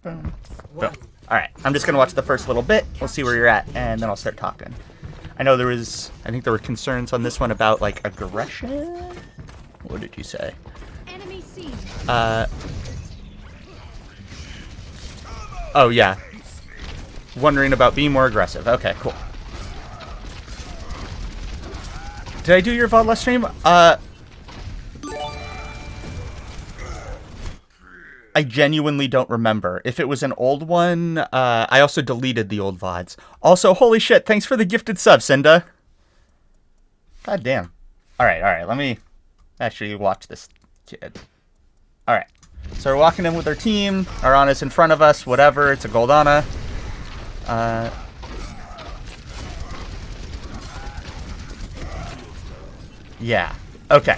Boom. Boom. Alright, I'm just going to watch the first little bit. We'll see where you're at, and then I'll start talking. I know I think there were concerns on this one about, like, aggression? What did you say? Enemy seen. Oh, yeah. Wondering about being more aggressive. Okay, cool. Did I do your VOD last stream? I genuinely don't remember. If it was an old one, I also deleted the old VODs. Also, holy shit, thanks for the gifted sub, Cinda. God damn. Alright, let me actually watch this kid. Alright. So we're walking in with our team. Our Ana's in front of us, whatever. It's a gold Ana. Yeah. Okay.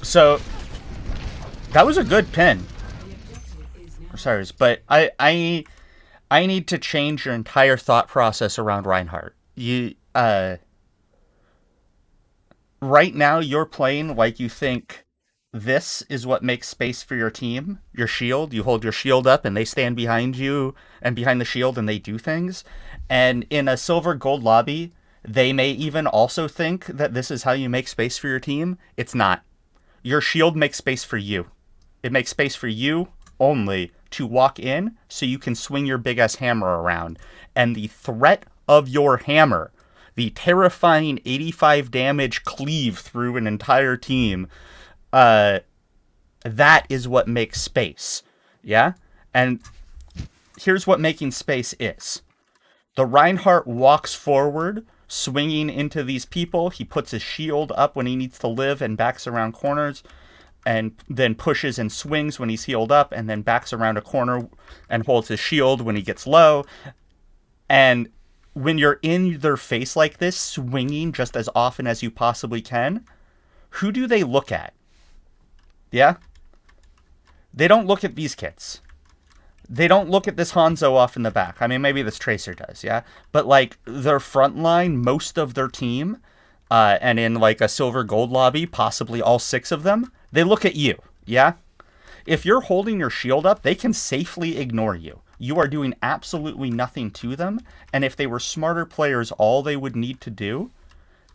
So that was a good pin. Sorry, but I need to change your entire thought process around Reinhardt. Right now you're playing like you think this is what makes space for your team. Your shield, you hold your shield up and they stand behind you and behind the shield and they do things. And in a silver gold lobby, they may even also think that this is how you make space for your team. It's not. Your shield makes space for you. It makes space for you only to walk in so you can swing your big-ass hammer around. And the threat of your hammer, the terrifying 85 damage cleave through an entire team, that is what makes space. Yeah? And here's what making space is. The Reinhardt walks forward, swinging into these people. He puts his shield up when he needs to live and backs around corners, and then pushes and swings when he's healed up, and then backs around a corner and holds his shield when he gets low. And when you're in their face like this, swinging just as often as you possibly can, who do they look at? Yeah? They don't look at these kids. They don't look at this Hanzo off in the back. I mean, maybe this Tracer does, yeah? But, like, their front line, most of their team, and in, like, a silver gold lobby, possibly all 6 of them, they look at you, yeah? If you're holding your shield up, they can safely ignore you. You are doing absolutely nothing to them, and if they were smarter players, all they would need to do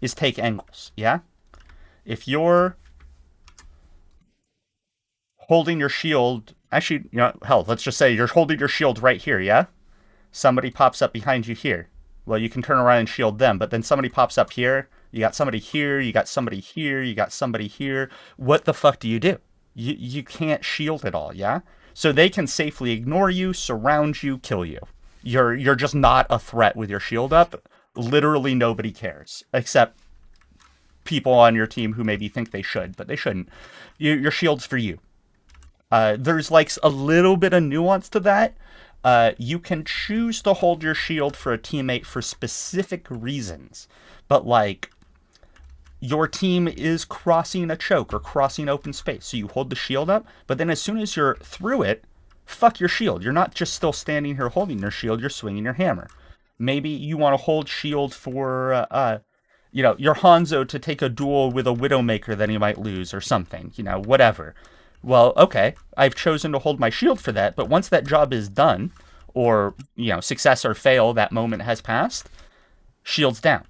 is take angles, yeah? If you're holding your shield, actually, you know, hell, let's just say you're holding your shield right here, yeah? Somebody pops up behind you here. Well, you can turn around and shield them, but then somebody pops up here, you got somebody here, you got somebody here, you got somebody here. What the fuck do? You can't shield it all, yeah? So they can safely ignore you, surround you, kill you. You're just not a threat with your shield up. Literally nobody cares, except people on your team who maybe think they should, but they shouldn't. Your shield's for you. There's like a little bit of nuance to that. You can choose to hold your shield for a teammate for specific reasons, but like your team is crossing a choke or crossing open space, so you hold the shield up, but then as soon as you're through it, fuck your shield. You're not just still standing here holding your shield, you're swinging your hammer. Maybe you want to hold shield for, your Hanzo to take a duel with a Widowmaker that he might lose or something, whatever. Well, okay, I've chosen to hold my shield for that, but once that job is done, or, success or fail, that moment has passed, shield's down.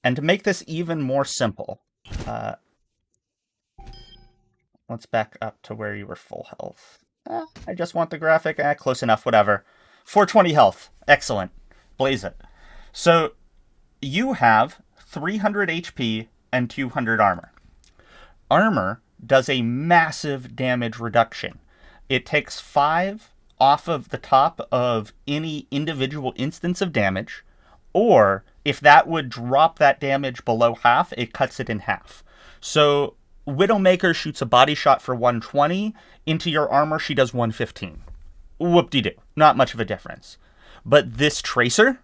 And to make this even more simple, let's back up to where you were full health. I just want the graphic. Close enough, whatever. 420 health. Excellent. Blaze it. So, you have 300 HP and 200 armor. Armor does a massive damage reduction. It takes 5 off of the top of any individual instance of damage, or if that would drop that damage below half, it cuts it in half. So Widowmaker shoots a body shot for 120. Into your armor, she does 115. Whoop-de-doo. Not much of a difference. But this Tracer,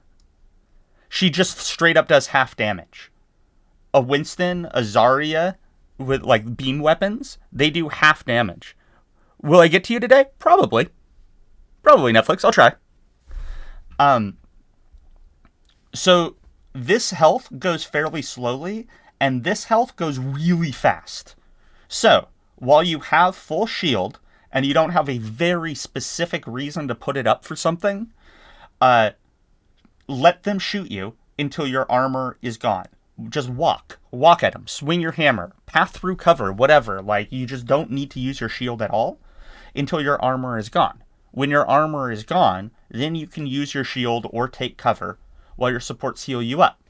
she just straight up does half damage. A Winston, a Zarya, with like beam weapons, they do half damage. Will I get to you today? Probably. Probably Netflix. I'll try. So this health goes fairly slowly, and this health goes really fast. So while you have full shield and you don't have a very specific reason to put it up for something, uh, let them shoot you until your armor is gone. Just walk. Walk at them. Swing your hammer. Path through cover. Whatever. Like, you just don't need to use your shield at all until your armor is gone. When your armor is gone, then you can use your shield or take cover while your supports heal you up.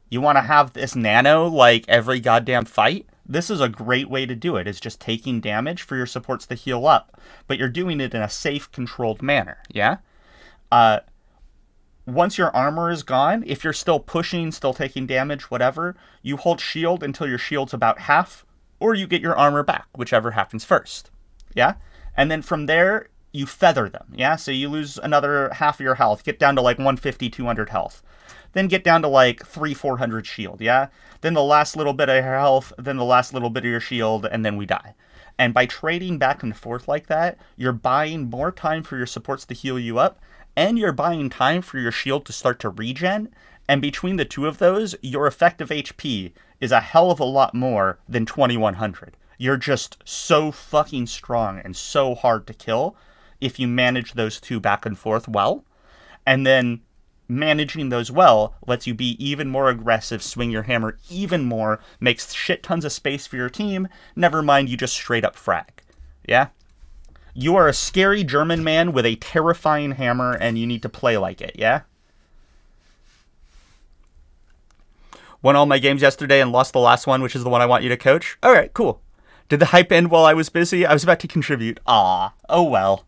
You want to have this nano like every goddamn fight? This is a great way to do it. It's just taking damage for your supports to heal up, but you're doing it in a safe, controlled manner, yeah? Once your armor is gone, if you're still pushing, still taking damage, whatever, you hold shield until your shield's about half, or you get your armor back, whichever happens first, yeah? And then from there, you feather them, yeah? So you lose another half of your health, get down to like 150, 200 health. Then get down to like 300-400 shield, yeah? Then the last little bit of your health, then the last little bit of your shield, and then we die. And by trading back and forth like that, you're buying more time for your supports to heal you up, and you're buying time for your shield to start to regen, and between the two of those, your effective HP is a hell of a lot more than 2100. You're just so fucking strong and so hard to kill if you manage those two back and forth well. And then managing those well lets you be even more aggressive, swing your hammer even more, makes shit tons of space for your team, never mind you just straight up frag. Yeah? You are a scary German man with a terrifying hammer and you need to play like it, yeah? Won all my games yesterday and lost the last one, which is the one I want you to coach. Alright, cool. Did the hype end while I was busy? I was about to contribute. Ah, oh well.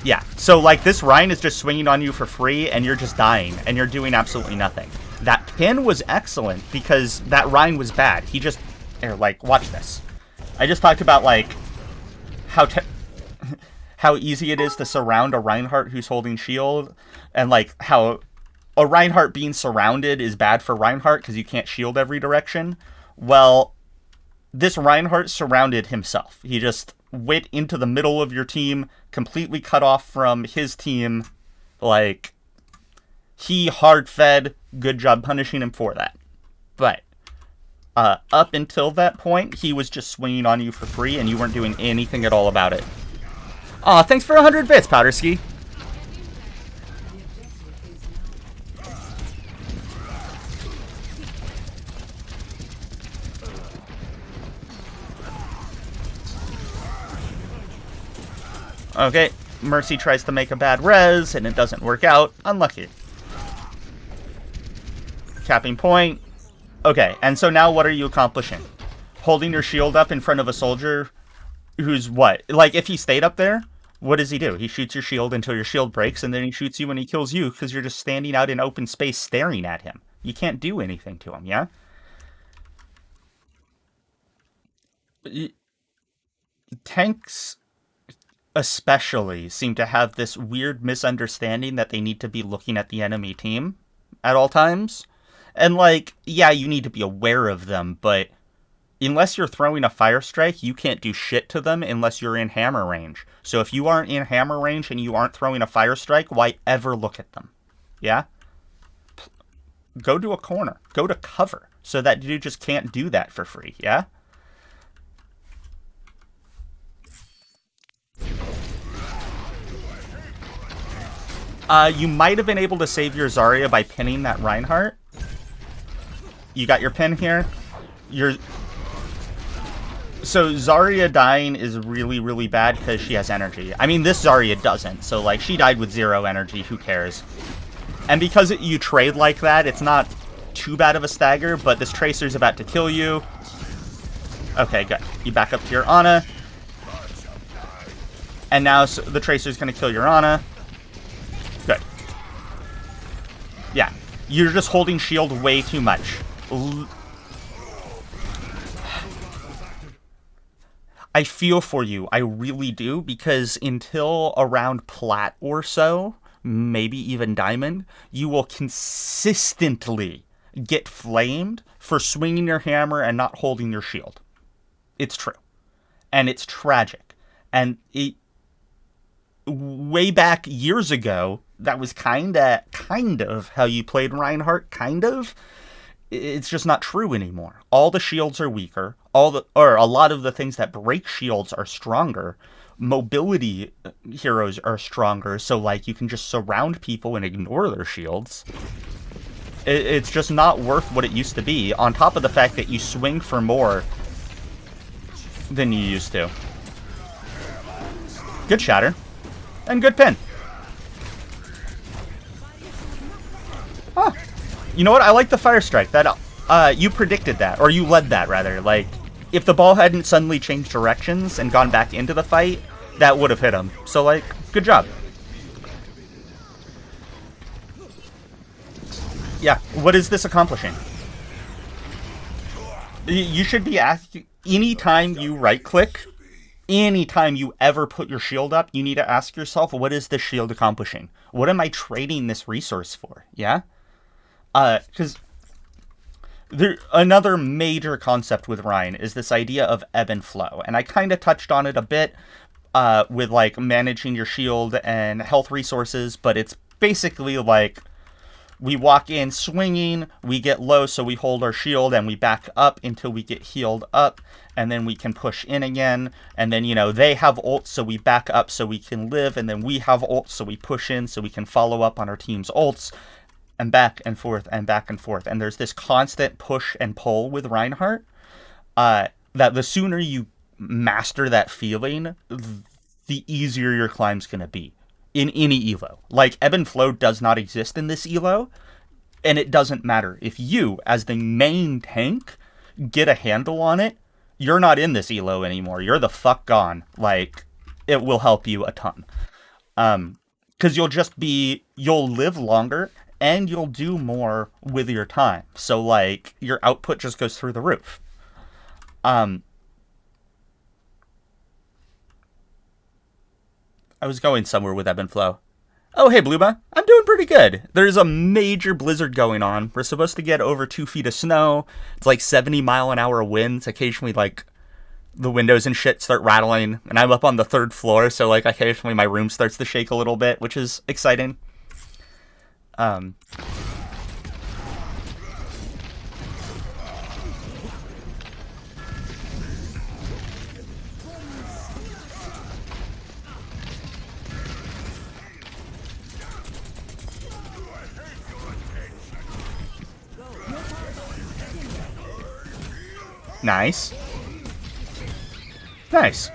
Yeah, so like this Rein is just swinging on you for free and you're just dying and you're doing absolutely nothing. That pin was excellent because that Rein was bad. He just, here, like, watch this. I just talked about like how easy it is to surround a Reinhardt who's holding shield, and like how a Reinhardt being surrounded is bad for Reinhardt because you can't shield every direction. Well, this Reinhardt surrounded himself. He just went into the middle of your team, completely cut off from his team. Like, he hard fed. Good job punishing him for that. But up until that point, he was just swinging on you for free, and you weren't doing anything at all about it. Aw, thanks for 100 bits, Powderski. Okay, Mercy tries to make a bad res, and it doesn't work out. Unlucky. Capping point. Okay, and so now what are you accomplishing? Holding your shield up in front of a soldier who's what? Like, if he stayed up there, what does he do? He shoots your shield until your shield breaks, and then he shoots you when he kills you because you're just standing out in open space staring at him. You can't do anything to him, yeah? Tanks especially seem to have this weird misunderstanding that they need to be looking at the enemy team at all times. And, like, yeah, you need to be aware of them, but unless you're throwing a fire strike, you can't do shit to them unless you're in hammer range. So if you aren't in hammer range and you aren't throwing a fire strike, why ever look at them? Yeah? Go to a corner. Go to cover. So that you just can't do that for free, yeah? You might have been able to save your Zarya by pinning that Reinhardt. You got your pin here. So Zarya dying is really, really bad because she has energy. I mean, this Zarya doesn't. So, like, she died with 0 energy. Who cares? And because you trade like that, it's not too bad of a stagger, but this Tracer's about to kill you. Okay, good. You back up to your Ana. And now the Tracer's going to kill your Ana. Good. Yeah. You're just holding shield way too much. I feel for you. I really do, because until around Plat or so, maybe even Diamond, you will consistently get flamed for swinging your hammer and not holding your shield. It's true. And it's tragic. And way back years ago, that was kind of how you played Reinhardt, kind of. it's just not true anymore. All the shields are weaker. Or a lot of the things that break shields are stronger. Mobility heroes are stronger, so like you can just surround people and ignore their shields. It's just not worth what it used to be, on top of the fact that you swing for more than you used to. Good shatter. And good pin. Huh. You know what? I like the fire strike. That you predicted that, or you led that, rather. Like, if the ball hadn't suddenly changed directions and gone back into the fight, that would have hit him. So, like, good job. Yeah, what is this accomplishing? You should be asking, anytime you right-click, anytime you ever put your shield up, you need to ask yourself, what is this shield accomplishing? What am I trading this resource for? Yeah? Because another major concept with Rein is this idea of ebb and flow. And I kind of touched on it a bit with, like, managing your shield and health resources, but it's basically like, we walk in swinging, we get low, so we hold our shield, and we back up until we get healed up, and then we can push in again, and then, you know, they have ults, so we back up so we can live, and then we have ults, so we push in so we can follow up on our team's ults, and back and forth, and back and forth. And there's this constant push and pull with Reinhardt, that the sooner you master that feeling, the easier your climb's gonna be. In any elo. Like, ebb and flow does not exist in this elo, and it doesn't matter. If you, as the main tank, get a handle on it, you're not in this elo anymore. You're the fuck gone. Like, it will help you a ton. Because you'll live longer, and you'll do more with your time. So, like, your output just goes through the roof. I was going somewhere with ebb and flow. Oh, hey, Blueba. I'm doing pretty good. There's a major blizzard going on. We're supposed to get over 2 feet of snow. It's like 70-mile-an-hour winds. Occasionally, like, the windows and shit start rattling. And I'm up on the 3rd floor, so, like, occasionally my room starts to shake a little bit, which is exciting. Nice. Nice.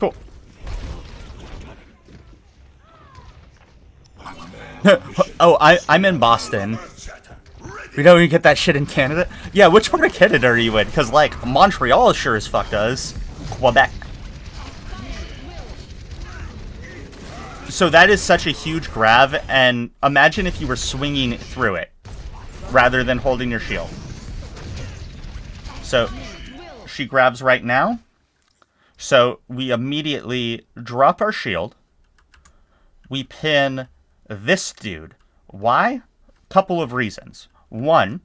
Cool. Oh, I'm in Boston. We don't even get that shit in Canada. Yeah, which part of Canada are you in? Because, like, Montreal sure as fuck does. Quebec. So that is such a huge grab, and imagine if you were swinging through it, rather than holding your shield. So, she grabs right now. So, we immediately drop our shield. We pin this dude. Why? Couple of reasons. One,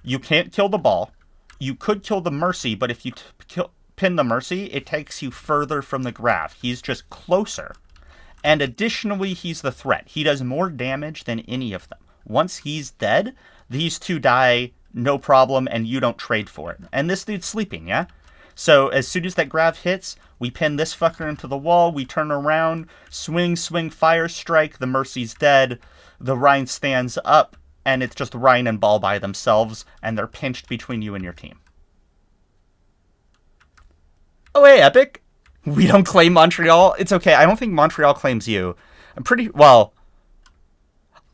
you can't kill the ball. You could kill the Mercy, but if you pin the Mercy, it takes you further from the grab. He's just closer. And additionally, he's the threat. He does more damage than any of them. Once he's dead, these two die, no problem, and you don't trade for it. And this dude's sleeping, yeah? So as soon as that grab hits, we pin this fucker into the wall, we turn around, swing, fire strike, the Mercy's dead, the Rein stands up, and it's just Rein and Ball by themselves, and they're pinched between you and your team. Oh, hey, Epic! We don't claim Montreal. It's okay. I don't think Montreal claims you.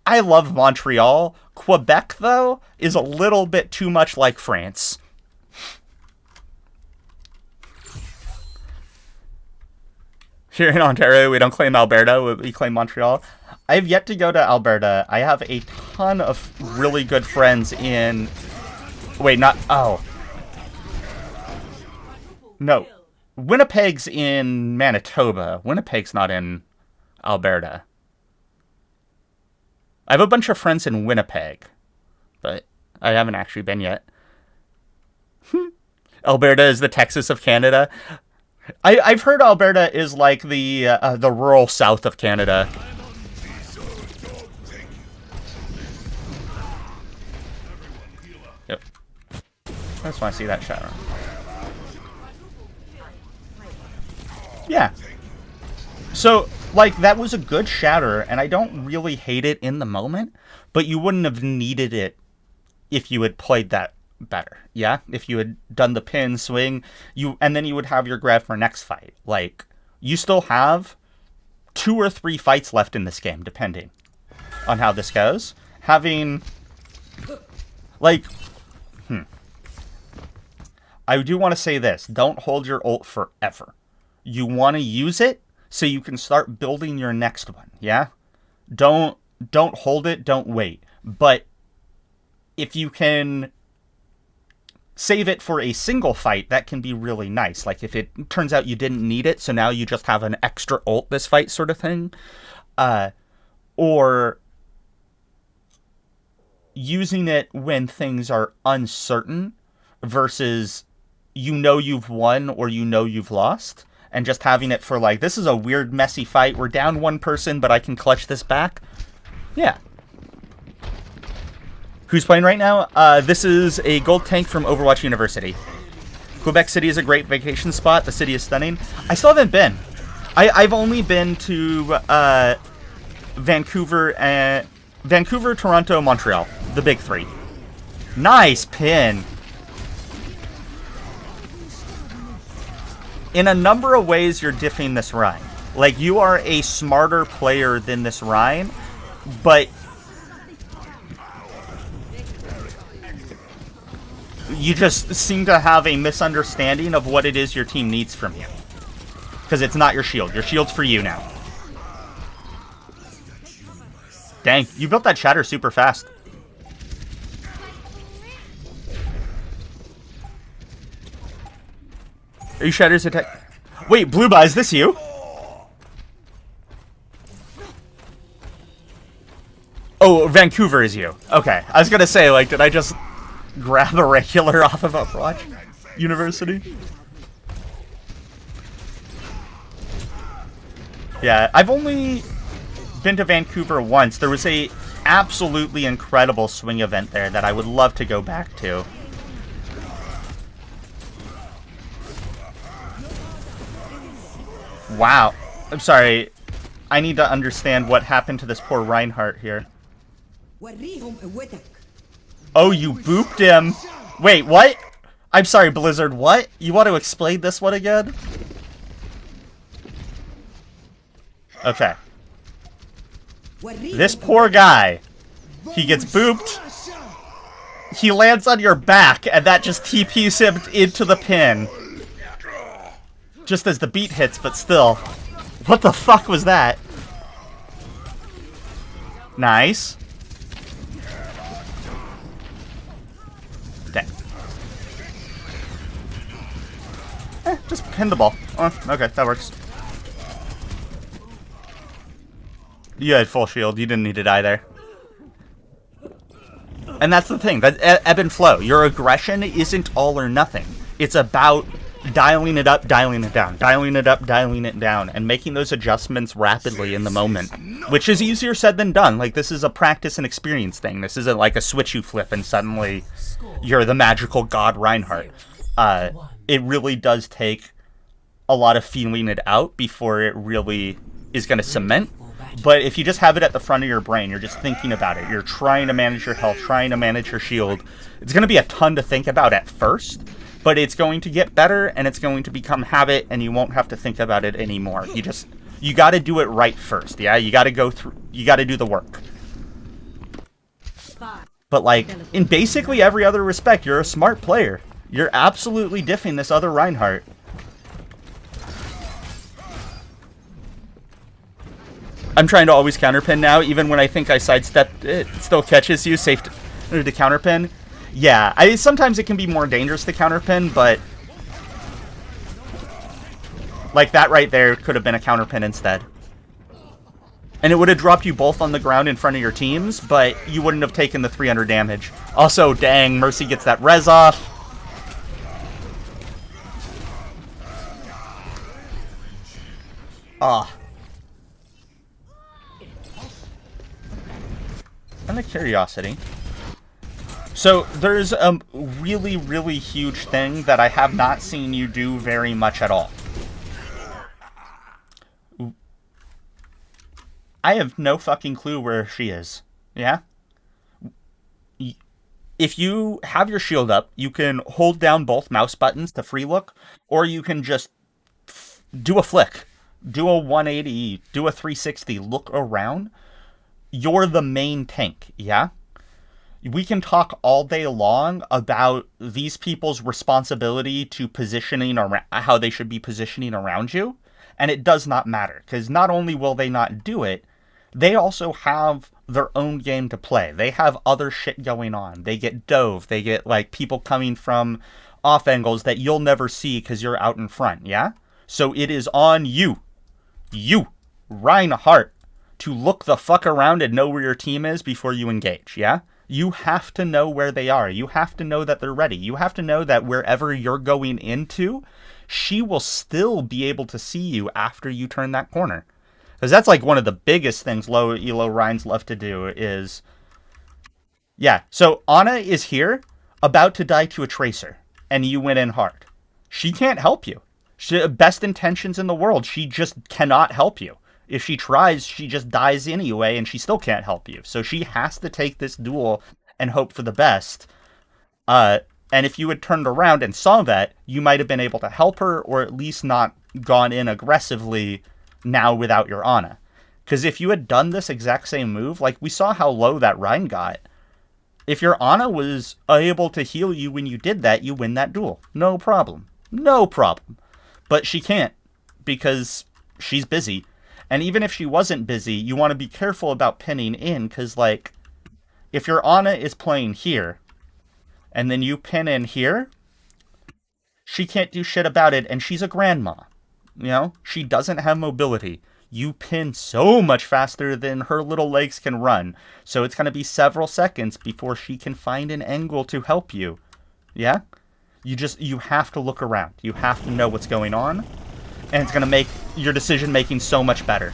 I love Montreal. Quebec, though, is a little bit too much like France. Here in Ontario, we don't claim Alberta. We claim Montreal. I have yet to go to Alberta. I have a ton of really good friends in... Wait, not... Oh. No. Winnipeg's in Manitoba. Winnipeg's not in Alberta. I have a bunch of friends in Winnipeg, but I haven't actually been yet. Alberta is the Texas of Canada. I've heard Alberta is like the rural south of Canada. Yep. I just want to see that shadow. Yeah. So, like, that was a good shatter, and I don't really hate it in the moment, but you wouldn't have needed it if you had played that better. Yeah? If you had done the pin swing, and then you would have your grab for next fight. Like, you still have 2 or 3 fights left in this game, depending on how this goes. Having, like, I do want to say this. Don't hold your ult forever. You want to use it so you can start building your next one, yeah? Don't hold it, don't wait. But if you can save it for a single fight, that can be really nice. Like if it turns out you didn't need it, so now you just have an extra ult this fight sort of thing. Or using it when things are uncertain versus you know you've won or you know you've lost. And just having it for like, this is a weird, messy fight. We're down 1 person, but I can clutch this back. Yeah. Who's playing right now? This is a gold tank from Overwatch University. Quebec City is a great vacation spot. The city is stunning. I still haven't been. I've only been to Vancouver, Toronto, Montreal. The big 3. Nice pin. In a number of ways, you're diffing this Rein. Like, you are a smarter player than this Rein, but you just seem to have a misunderstanding of what it is your team needs from you. Because it's not your shield. Your shield's for you now. Dang, you built that shatter super fast. Are you Shatter's attack? Wait, Blueba, is this you? Oh, Vancouver is you. Okay, I was gonna say, like, did I just grab a regular off of Overwatch University? Yeah, I've only been to Vancouver once. There was a absolutely incredible swing event there that I would love to go back to. Wow. I'm sorry. I need to understand what happened to this poor Reinhardt here. Oh, you booped him. Wait, what? I'm sorry, Blizzard, what? You want to explain this one again? Okay. This poor guy. He gets booped. He lands on your back, and that just TPs him into the pin. Just as the beat hits, but still. What the fuck was that? Nice. Dang. Just pin the ball. Oh, okay, that works. You had full shield. You didn't need to die there. And that's the thing. That ebb and flow. Your aggression isn't all or nothing. It's about dialing it up, dialing it down, dialing it up, dialing it down, and making those adjustments rapidly in the moment, which is easier said than done. Like, this is a practice and experience thing. This isn't like a switch you flip and suddenly you're the magical god Reinhardt. It really does take a lot of feeling it out before it really is going to cement. But if you just have it at the front of your brain, you're just thinking about it. You're trying to manage your health, trying to manage your shield. It's going to be a ton to think about at first. But it's going to get better, and it's going to become habit, and you won't have to think about it anymore. You got to do it right first, yeah? You got to go through, you got to do the work. But, like, in basically every other respect, you're a smart player. You're absolutely diffing this other Reinhardt. I'm trying to always counterpin now, even when I think I sidestepped, it still catches you, safe to counterpin. Yeah, sometimes it can be more dangerous to counterpin, but like that right there could have been a counterpin instead. And it would have dropped you both on the ground in front of your teams, but you wouldn't have taken the 300 damage. Also, dang, Mercy gets that res off. Ah. And a curiosity. So there's a really, really huge thing that I have not seen you do very much at all. I have no fucking clue where she is. Yeah? If you have your shield up, you can hold down both mouse buttons to free look, or you can just do a flick, do a 180, do a 360, look around. You're the main tank, yeah? We can talk all day long about these people's responsibility to positioning around, how they should be positioning around you, and it does not matter, because not only will they not do it, they also have their own game to play. They have other shit going on. They get dove. They get, like, people coming from off angles that you'll never see because you're out in front, yeah? So it is on you, Reinhardt, to look the fuck around and know where your team is before you engage, yeah? You have to know where they are. You have to know that they're ready. You have to know that wherever you're going into, she will still be able to see you after you turn that corner. Because that's like one of the biggest things low elo Reins love to do is... Yeah, so Ana is here, about to die to a Tracer, and you went in hard. She can't help you. Best intentions in the world, she just cannot help you. If she tries, she just dies anyway, and she still can't help you. So she has to take this duel and hope for the best. And if you had turned around and saw that, you might have been able to help her, or at least not gone in aggressively now without your Ana. Because if you had done this exact same move, like we saw how low that Rein got, if your Ana was able to heal you when you did that, you win that duel. No problem. No problem. But she can't, because she's busy. And even if she wasn't busy, you want to be careful about pinning in, because, like, if your Ana is playing here, and then you pin in here, she can't do shit about it, and she's a grandma. You know? She doesn't have mobility. You pin so much faster than her little legs can run, so it's going to be several seconds before she can find an angle to help you. Yeah? You have to look around. You have to know what's going on, and it's going to make your decision-making so much better.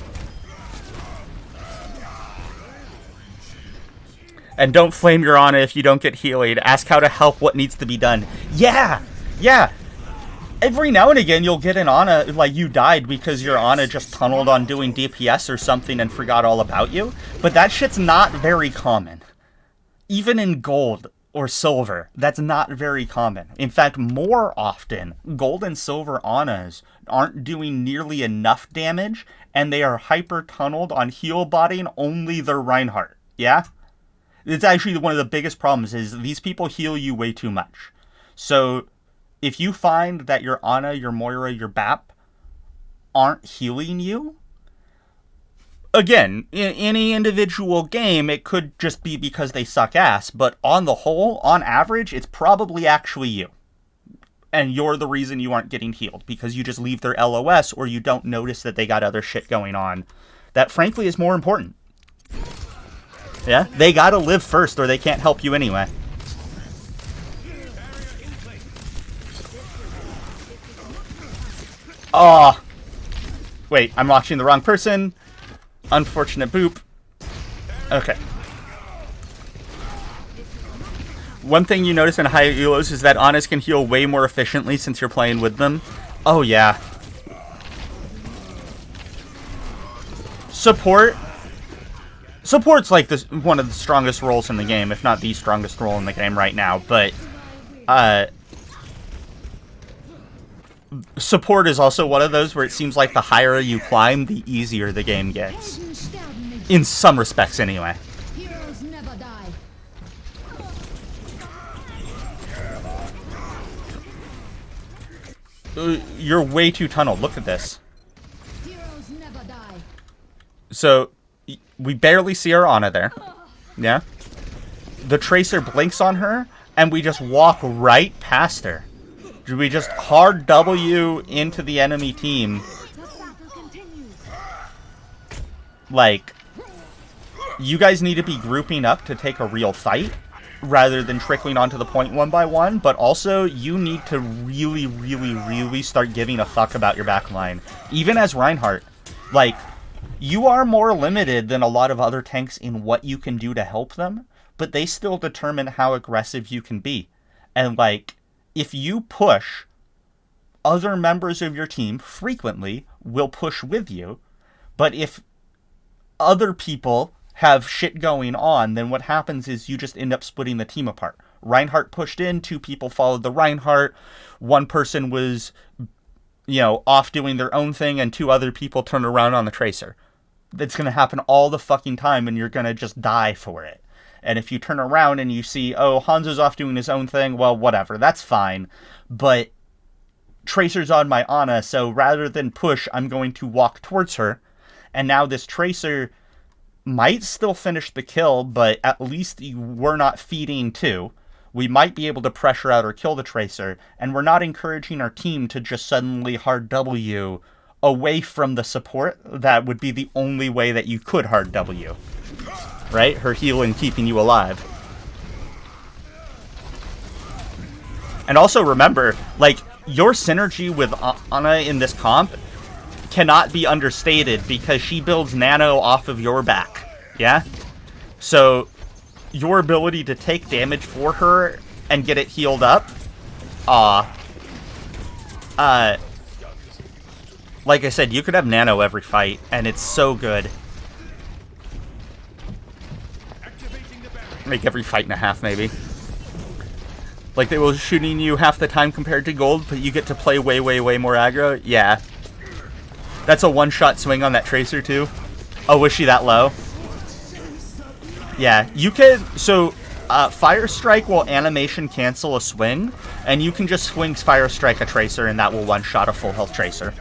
And don't flame your Ana if you don't get healed. Ask how to help, what needs to be done. Yeah! Yeah! Every now and again, you'll get an Ana, like, you died because your Ana just tunneled on doing DPS or something and forgot all about you. But that shit's not very common. Even in gold or silver, that's not very common. In fact, more often, gold and silver Anas aren't doing nearly enough damage, and they are hyper-tunneled on heal botting only their Reinhardt. Yeah? It's actually one of the biggest problems, is these people heal you way too much. So if you find that your Ana, your Moira, your BAP aren't healing you, again, in any individual game, it could just be because they suck ass, but on the whole, on average, it's probably actually you. And you're the reason you aren't getting healed, because you just leave their LOS, or you don't notice that they got other shit going on that, frankly, is more important. Yeah? They gotta live first, or they can't help you anyway. Oh, wait, I'm watching the wrong person. Unfortunate boop. Okay. One thing you notice in higher elos is that Anas can heal way more efficiently since you're playing with them. Oh, yeah. Support. Support's like this, one of the strongest roles in the game, if not the strongest role in the game right now, but support is also one of those where it seems like the higher you climb, the easier the game gets. In some respects, anyway. Heroes never die. You're way too tunneled. Look at this. Heroes never die. So, we barely see our Ana there. Yeah? The Tracer blinks on her, and we just walk right past her. We just hard W into the enemy team. Like, you guys need to be grouping up to take a real fight, rather than trickling onto the point one by one, but also, you need to really, really, really start giving a fuck about your backline. Even as Reinhardt, Like, you are more limited than a lot of other tanks in what you can do to help them, but they still determine how aggressive you can be. And, like, if you push, other members of your team frequently will push with you, but if other people have shit going on, then what happens is you just end up splitting the team apart. Reinhardt pushed in, 2 people followed the Reinhardt, 1 person was, off doing their own thing, and 2 other people turned around on the Tracer. That's going to happen all the fucking time, and you're going to just die for it. And if you turn around and you see, oh, Hanzo's off doing his own thing, well, whatever, that's fine. But Tracer's on my Ana, so rather than push, I'm going to walk towards her. And now this Tracer might still finish the kill, but at least we're not feeding 2. We might be able to pressure out or kill the Tracer, and we're not encouraging our team to just suddenly hard W away from the support. That would be the only way that you could hard W. Right? Her healing keeping you alive. And also remember, like, your synergy with Ana in this comp cannot be understated because she builds nano off of your back. Yeah? So, your ability to take damage for her and get it healed up, like I said, you could have nano every fight, and it's so good. Make every fight and a half, maybe. Like, they were shooting you half the time compared to gold, but you get to play way, way, way more aggro? Yeah. That's a one-shot swing on that Tracer, too. Oh, was she that low? Yeah, you can... So, Fire Strike will animation cancel a swing, and you can just swing Fire Strike a Tracer, and that will one-shot a full health Tracer.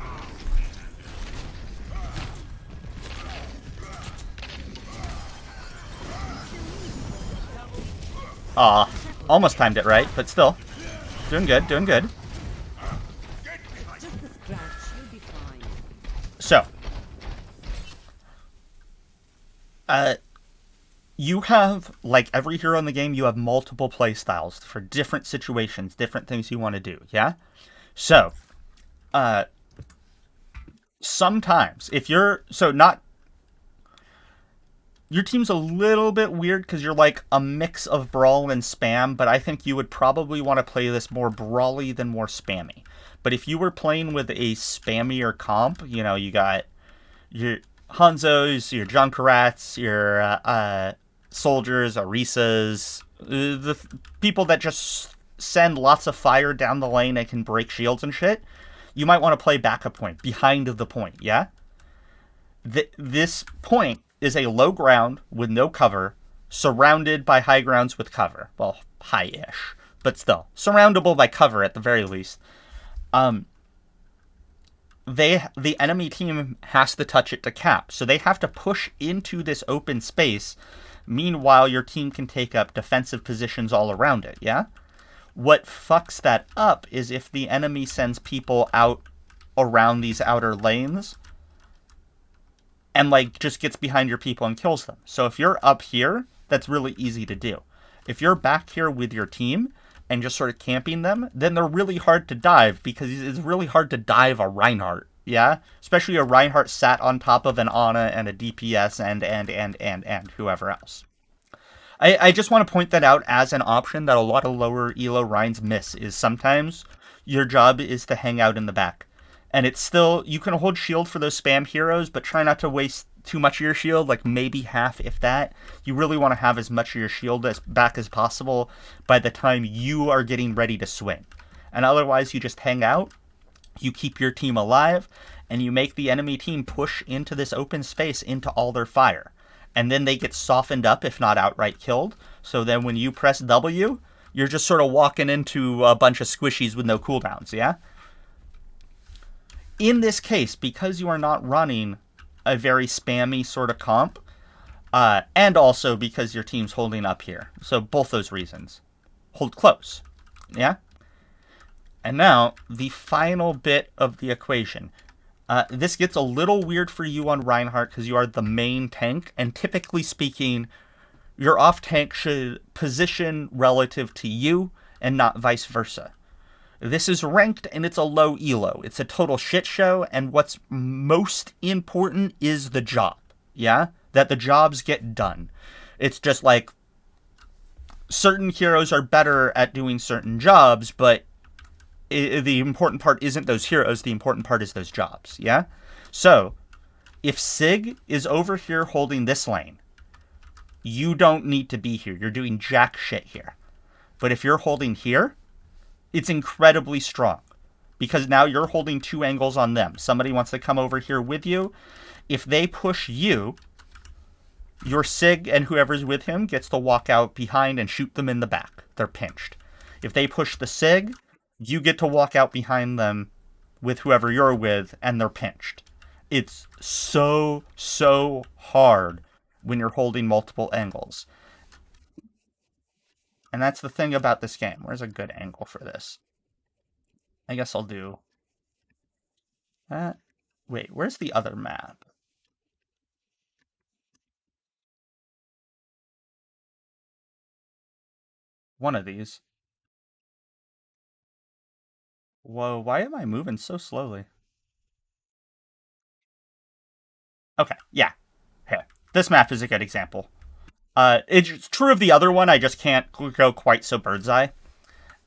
Almost timed it right, but still. Doing good, doing good. So. You have, like every hero in the game, you have multiple playstyles for different situations, different things you want to do, yeah? So, sometimes, if you're, so not, your team's a little bit weird because you're like a mix of brawl and spam, but I think you would probably want to play this more brawly than more spammy. But if you were playing with a spammier comp, you know, you got your Hanzos, your Junkerats, your soldiers, Arisas, the people that just send lots of fire down the lane and can break shields and shit, you might want to play backup point, behind the point, yeah? This point is a low ground with no cover, surrounded by high grounds with cover. Well, high-ish, but still. Surroundable by cover at the very least. The enemy team has to touch it to cap, so they have to push into this open space. Meanwhile, your team can take up defensive positions all around it, yeah? What fucks that up is if the enemy sends people out around these outer lanes and, like, just gets behind your people and kills them. So if you're up here, that's really easy to do. If you're back here with your team and just sort of camping them, then they're really hard to dive because it's really hard to dive a Reinhardt, yeah? Especially a Reinhardt sat on top of an Ana and a DPS and whoever else. I just want to point that out as an option that a lot of lower elo Reins miss, is sometimes your job is to hang out in the back. And it's still, you can hold shield for those spam heroes, but try not to waste too much of your shield, like maybe half, if that. You really want to have as much of your shield back as possible by the time you are getting ready to swing. And otherwise, you just hang out, you keep your team alive, and you make the enemy team push into this open space into all their fire. And then they get softened up, if not outright killed. So then when you press W, you're just sort of walking into a bunch of squishies with no cooldowns, yeah? In this case, because you are not running a very spammy sort of comp, and also because your team's holding up here. So both those reasons. Hold close. Yeah? And now, the final bit of the equation. This gets a little weird for you on Reinhardt because you are the main tank, and typically speaking, your off tank should position relative to you and not vice versa. This is ranked and it's a low elo. It's a total shit show, and what's most important is the job. Yeah? That the jobs get done. It's just like certain heroes are better at doing certain jobs, but the important part isn't those heroes. The important part is those jobs. Yeah? So, if Sig is over here holding this lane, you don't need to be here. You're doing jack shit here. But if you're holding here, it's incredibly strong because now you're holding two angles on them. Somebody wants to come over here with you. If they push you, your Sig and whoever's with him gets to walk out behind and shoot them in the back. They're pinched. If they push the Sig, you get to walk out behind them with whoever you're with, and they're pinched. It's so hard when you're holding multiple angles. And that's the thing about this game. Where's a good angle for this? I guess I'll do that. Wait, where's the other map? One of these. Whoa, why am I moving so slowly? Okay, yeah. Here. This map is a good example. It's true of the other one, I just can't go quite so bird's eye.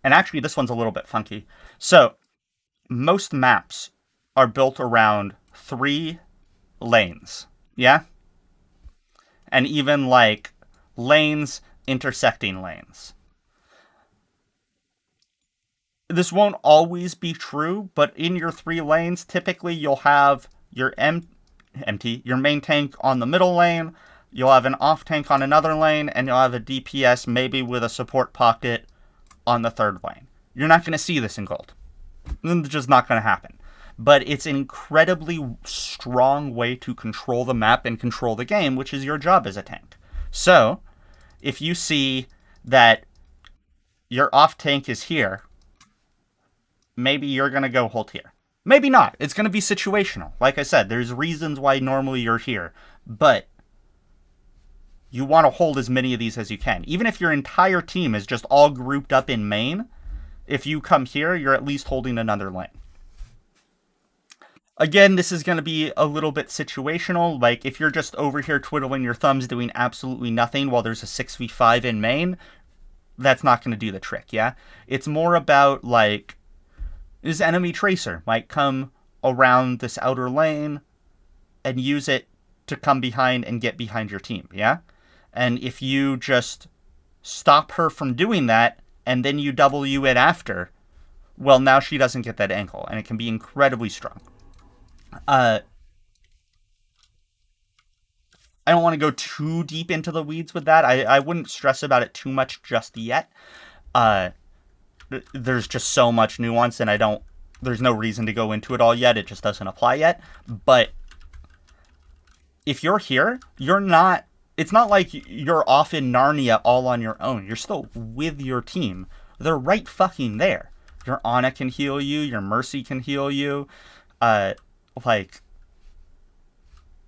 And actually, this one's a little bit funky. So, most maps are built around 3 lanes. Yeah? And even, like, lanes intersecting lanes. This won't always be true, but in your 3 lanes, typically you'll have your your main tank on the middle lane, you'll have an off tank on another lane, and you'll have a DPS maybe with a support pocket on the 3rd lane. You're not going to see this in gold. It's just not going to happen. But it's an incredibly strong way to control the map and control the game, which is your job as a tank. So, if you see that your off tank is here, maybe you're going to go hold here. Maybe not. It's going to be situational. Like I said, there's reasons why normally you're here. But you want to hold as many of these as you can. Even if your entire team is just all grouped up in main, if you come here, you're at least holding another lane. Again, this is going to be a little bit situational. Like, if you're just over here twiddling your thumbs doing absolutely nothing while there's a 6v5 in main, that's not going to do the trick, yeah? It's more about, like, this enemy tracer might come around this outer lane and use it to come behind and get behind your team, yeah? And if you just stop her from doing that, and then you W it after, well, now she doesn't get that angle, and it can be incredibly strong. I don't want to go too deep into the weeds with that. I wouldn't stress about it too much just yet. There's just so much nuance, and there's no reason to go into it all yet. It just doesn't apply yet. But if you're here, it's not like you're off in Narnia all on your own. You're still with your team. They're right fucking there. Your Ana can heal you. Your Mercy can heal you.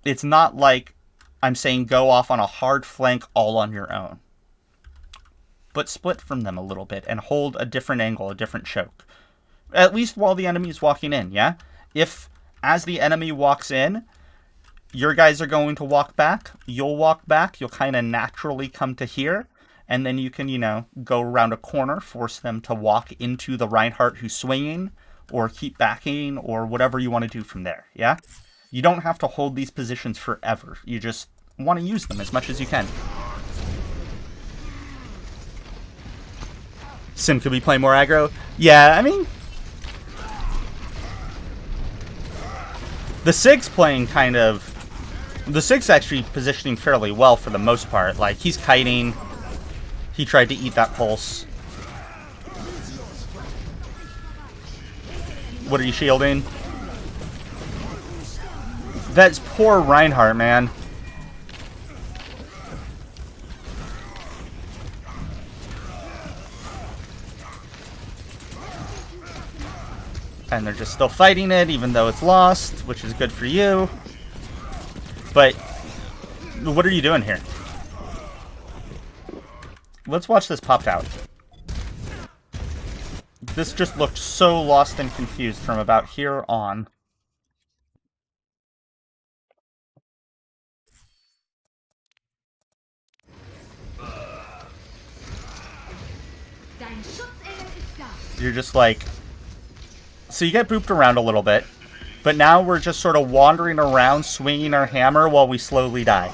It's not like I'm saying go off on a hard flank all on your own. But split from them a little bit and hold a different angle, a different choke. At least while the enemy's walking in, yeah? If, as the enemy walks in, your guys are going to walk back, you'll walk back, you'll kind of naturally come to here, and then you can, go around a corner, force them to walk into the Reinhardt who's swinging, or keep backing, or whatever you want to do from there, yeah? You don't have to hold these positions forever. You just want to use them as much as you can. Sim could be playing more aggro. Yeah, I mean, the Sig's playing the Sig's actually positioning fairly well for the most part. Like, he's kiting. He tried to eat that pulse. What are you shielding? That's poor Reinhardt, man. And they're just still fighting it, even though it's lost, which is good for you. But, what are you doing here? Let's watch this popped out. This just looked so lost and confused from about here on. You're just like... So you get booped around a little bit, but now we're just sort of wandering around, swinging our hammer while we slowly die.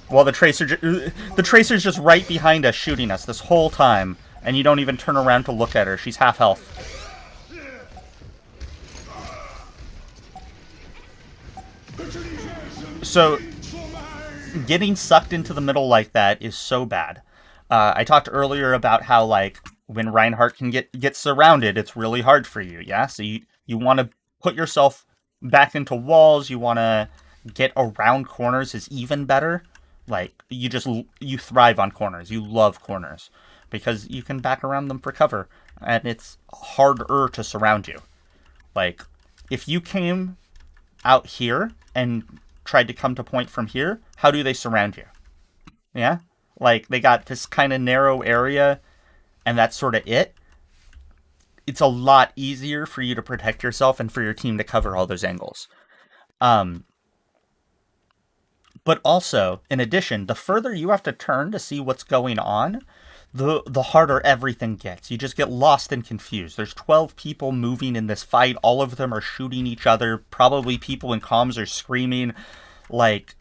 While the Tracer's just right behind us, shooting us this whole time, and you don't even turn around to look at her. She's half health. So, getting sucked into the middle like that is so bad. I talked earlier about how, like, when Reinhardt can get surrounded, it's really hard for you, yeah? So you want to put yourself back into walls, you want to get around corners is even better. Like, you thrive on corners, you love corners, because you can back around them for cover, and it's harder to surround you. Like, if you came out here and tried to come to point from here, how do they surround you? Yeah? Like, they got this kind of narrow area, and that's sort of it. It's a lot easier for you to protect yourself and for your team to cover all those angles. But also, in addition, the further you have to turn to see what's going on, the harder everything gets. You just get lost and confused. There's 12 people moving in this fight. All of them are shooting each other. Probably people in comms are screaming. Like,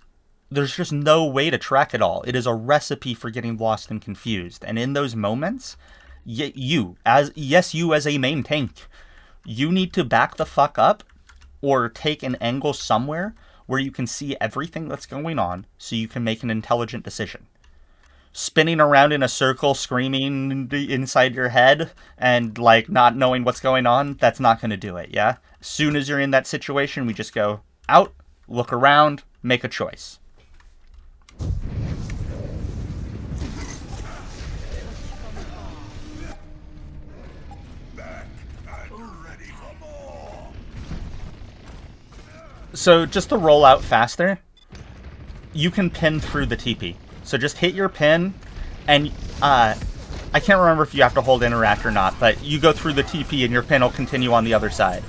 there's just no way to track it all. It is a recipe for getting lost and confused. And in those moments, you as a main tank, you need to back the fuck up or take an angle somewhere where you can see everything that's going on so you can make an intelligent decision. Spinning around in a circle, screaming inside your head, and, like, not knowing what's going on, that's not going to do it, yeah? As soon as you're in that situation, we just go out, look around, make a choice. So, just to roll out faster, you can pin through the TP. So just hit your pin, and I can't remember if you have to hold interact or not, but you go through the TP and your pin will continue on the other side.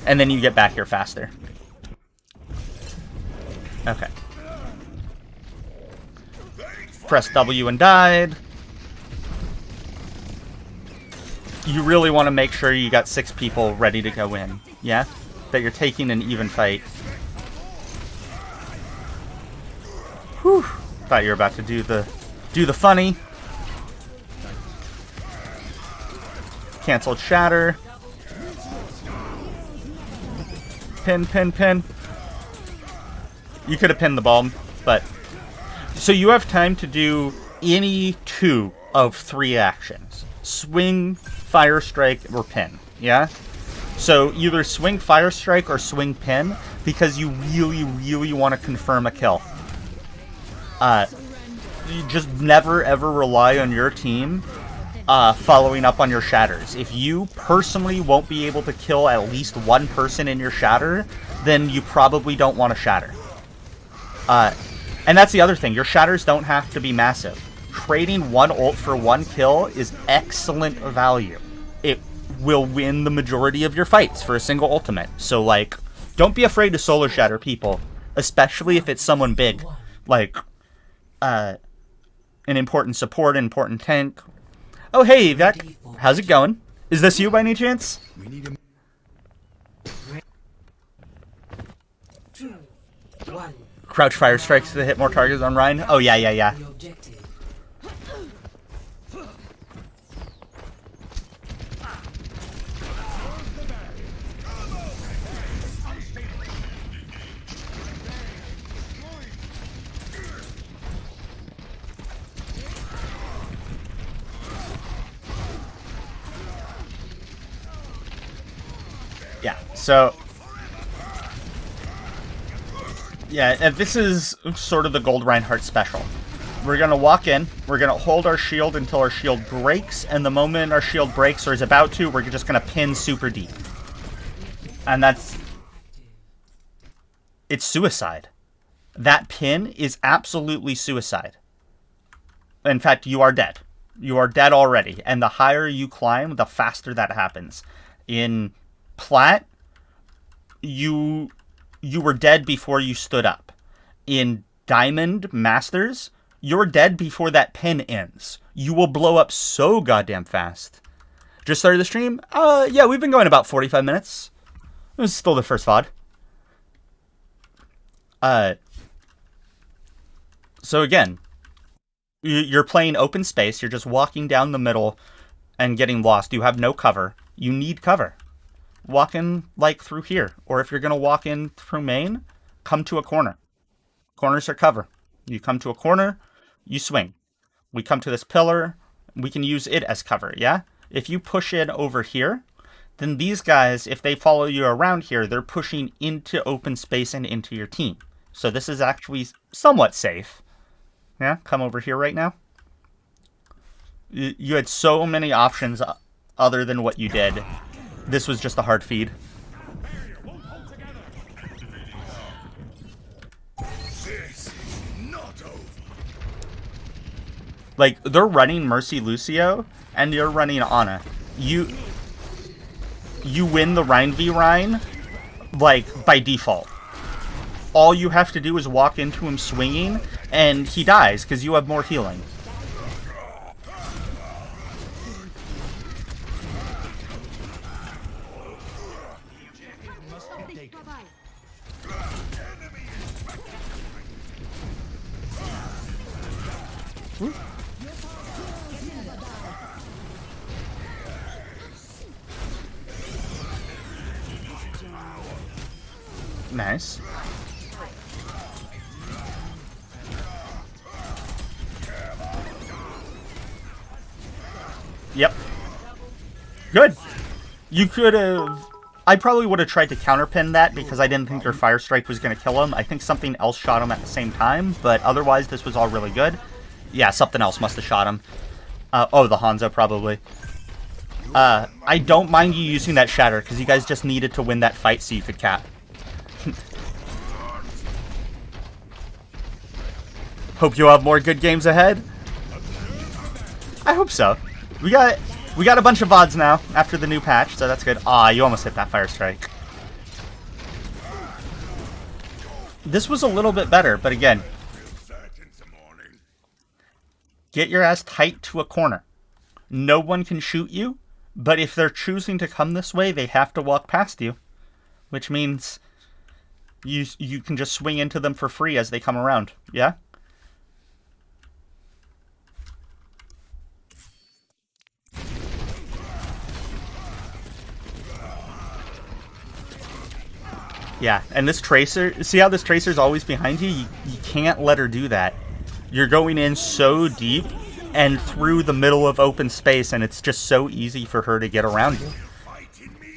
And then you get back here faster. Okay. Press W and died. You really want to make sure you got 6 people ready to go in, yeah? That you're taking an even fight. Whew. Thought you were about to do the funny. Canceled shatter. Pin, pin, pin. You could have pinned the bomb, but... So you have time to do any 2 of 3 actions. Swing, fire strike, or pin, yeah? So either swing fire strike or swing pin, because you really, really want to confirm a kill. You just never ever rely on your team following up on your shatters. If you personally won't be able to kill at least one person in your shatter, then you probably don't want to shatter. And that's the other thing. Your shatters don't have to be massive. Trading one ult for one kill is excellent value. It will win the majority of your fights for a single ultimate. So, like, don't be afraid to solo shatter people, especially if it's someone big. Like... an important support, an important tank. Oh, hey, Vec. How's it going? Is this you by any chance? Crouch fire strikes to hit more targets on Rein. Oh, yeah. Yeah, so... Yeah, and this is sort of the Gold Reinhardt special. We're going to walk in, we're going to hold our shield until our shield breaks, and the moment our shield breaks, or is about to, we're just going to pin super deep. And that's... It's suicide. That pin is absolutely suicide. In fact, you are dead. You are dead already. And the higher you climb, the faster that happens. In Plat, you were dead before you stood up. In Diamond Masters, you're dead before that pin ends. You will blow up so goddamn fast. Just started the stream? Yeah, we've been going about 45 minutes. This is still the first VOD. So again, you're playing open space. You're just walking down the middle and getting lost. You have no cover. You need cover. Walk in, like, through here. Or if you're going to walk in through main, come to a corner. Corners are cover. You come to a corner, you swing. We come to this pillar, we can use it as cover, yeah? If you push in over here, then these guys, if they follow you around here, they're pushing into open space and into your team. So this is actually somewhat safe. Yeah, come over here right now. You had so many options other than what you did. This was just a hard feed. Like, they're running Mercy Lucio, and you're running Ana. You win the Rein v Rein, like, by default. All you have to do is walk into him swinging, and he dies, because you have more healing. Nice. Yep. Good. You could have... I probably would have tried to counterpin that because I didn't think your Fire Strike was going to kill him. I think something else shot him at the same time, but otherwise this was all really good. Yeah, something else must have shot him. Oh, the Hanzo probably. I don't mind you using that Shatter because you guys just needed to win that fight so you could cap. Hope you have more good games ahead. I hope so. We got a bunch of VODs now after the new patch, so that's good. Ah, you almost hit that Fire Strike. This was a little bit better, but again, get your ass tight to a corner. No one can shoot you, but if they're choosing to come this way, they have to walk past you, which means you can just swing into them for free as they come around. Yeah? Yeah, and this Tracer, see how this Tracer's always behind you? You can't let her do that. You're going in so deep and through the middle of open space, and it's just so easy for her to get around you.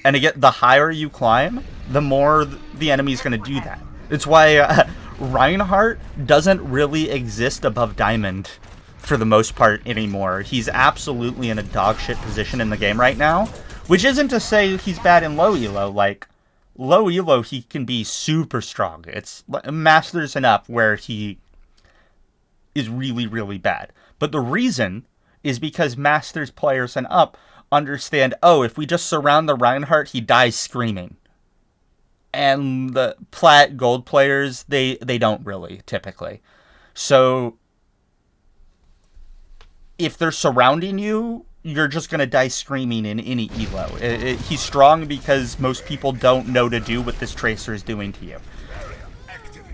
And again, the higher you climb, the more the enemy's going to do that. It's why Reinhardt doesn't really exist above Diamond for the most part anymore. He's absolutely in a dog shit position in the game right now, which isn't to say he's bad in low elo. Like, low elo, he can be super strong. It's Masters and up where he is really, really bad. But the reason is because Masters players and up understand, oh, if we just surround the Reinhardt, he dies screaming. And the Plat Gold players, they don't really, typically. So, if they're surrounding you, you're just going to die screaming in any elo. He's strong because most people don't know to do what this Tracer is doing to you.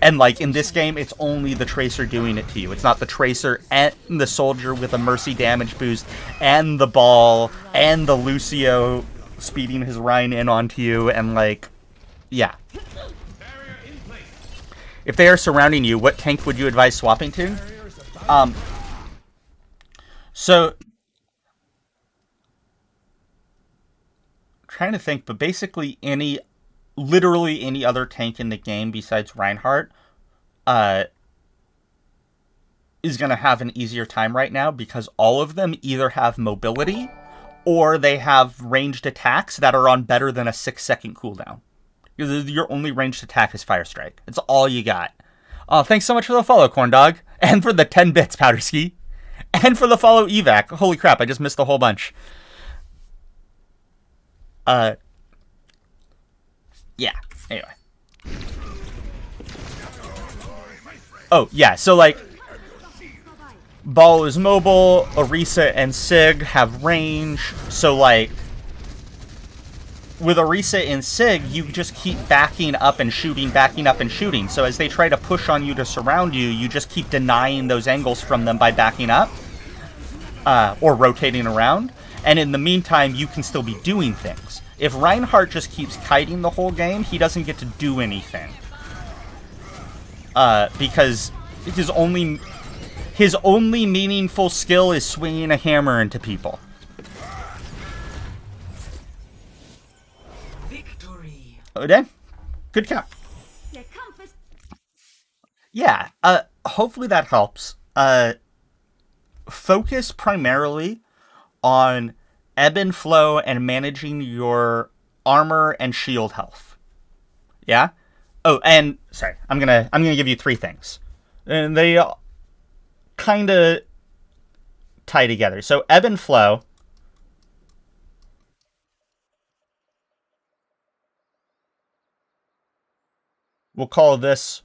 And, like, in this game, it's only the Tracer doing it to you. It's not the Tracer and the Soldier with a Mercy damage boost, and the Ball, and the Lucio speeding his Rein in onto you, and, like, yeah. If they are surrounding you, what tank would you advise swapping to? So, trying to think, but basically literally any other tank in the game besides Reinhardt is going to have an easier time right now because all of them either have mobility or they have ranged attacks that are on better than a 6-second cooldown. Your only ranged attack is Fire Strike. It's all you got. Thanks so much for the follow, Corn Dog, and for the 10 bits, Powder Ski. And for the follow evac. Holy crap, I just missed a whole bunch. Uh, yeah. Anyway. Oh, yeah, so, like, Ball is mobile, Orisa and Sig have range, so, like, with Orisa and Sig, you just keep backing up and shooting, backing up and shooting. So as they try to push on you to surround you, you just keep denying those angles from them by backing up or rotating around. And in the meantime, you can still be doing things. If Reinhardt just keeps kiting the whole game, he doesn't get to do anything. Because his only meaningful skill is swinging a hammer into people. Okay, good count. Yeah, hopefully that helps. Focus primarily on ebb and flow and managing your armor and shield health. Yeah? Oh, and sorry, I'm gonna give you 3 things. And they kinda tie together. So ebb and flow. We'll call this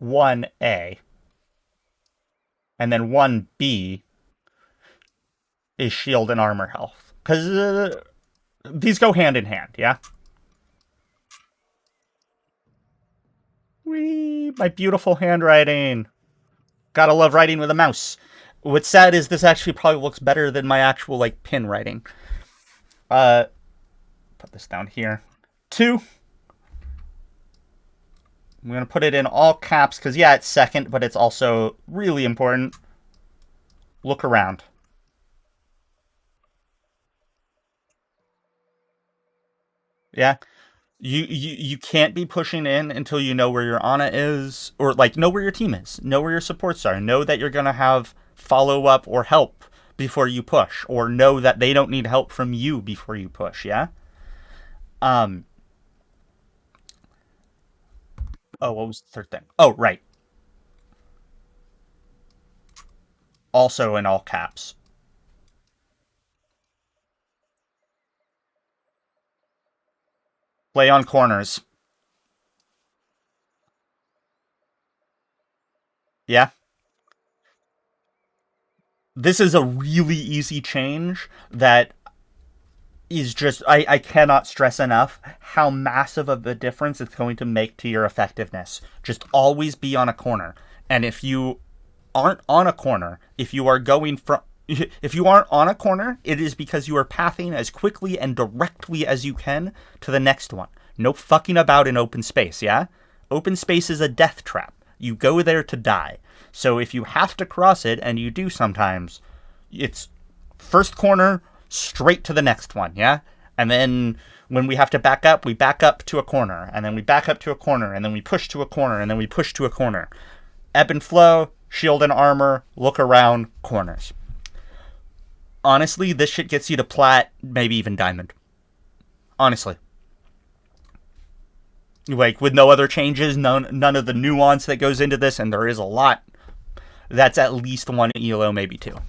1A. And then 1B is shield and armor health. Because these go hand in hand, yeah? Whee! My beautiful handwriting. Gotta love writing with a mouse. What's sad is this actually probably looks better than my actual, like, pen writing. Put this down here. 2. I'm going to put it in all caps because, yeah, it's second, but it's also really important. Look around. Yeah? You can't be pushing in until you know where your Ana is, or, like, know where your team is. Know where your supports are. Know that you're going to have follow-up or help before you push, or know that they don't need help from you before you push, yeah? Oh, what was the third thing? Oh, right. Also in all caps. Play on corners. Yeah? This is a really easy change that is just, I cannot stress enough how massive of a difference it's going to make to your effectiveness. Just always be on a corner. And if you aren't on a corner, if you aren't on a corner, it is because you are pathing as quickly and directly as you can to the next one. No fucking about in open space, yeah? Open space is a death trap. You go there to die. So if you have to cross it, and you do sometimes, it's first corner, straight to the next one, yeah? And then when we have to back up, we back up to a corner, and then we back up to a corner, and then we push to a corner, and then we push to a corner. Ebb and flow, shield and armor, look around, corners. Honestly, this shit gets you to plat, maybe even diamond. Honestly. Like, with no other changes, none of the nuance that goes into this, and there is a lot, that's at least 1 ELO, maybe 2.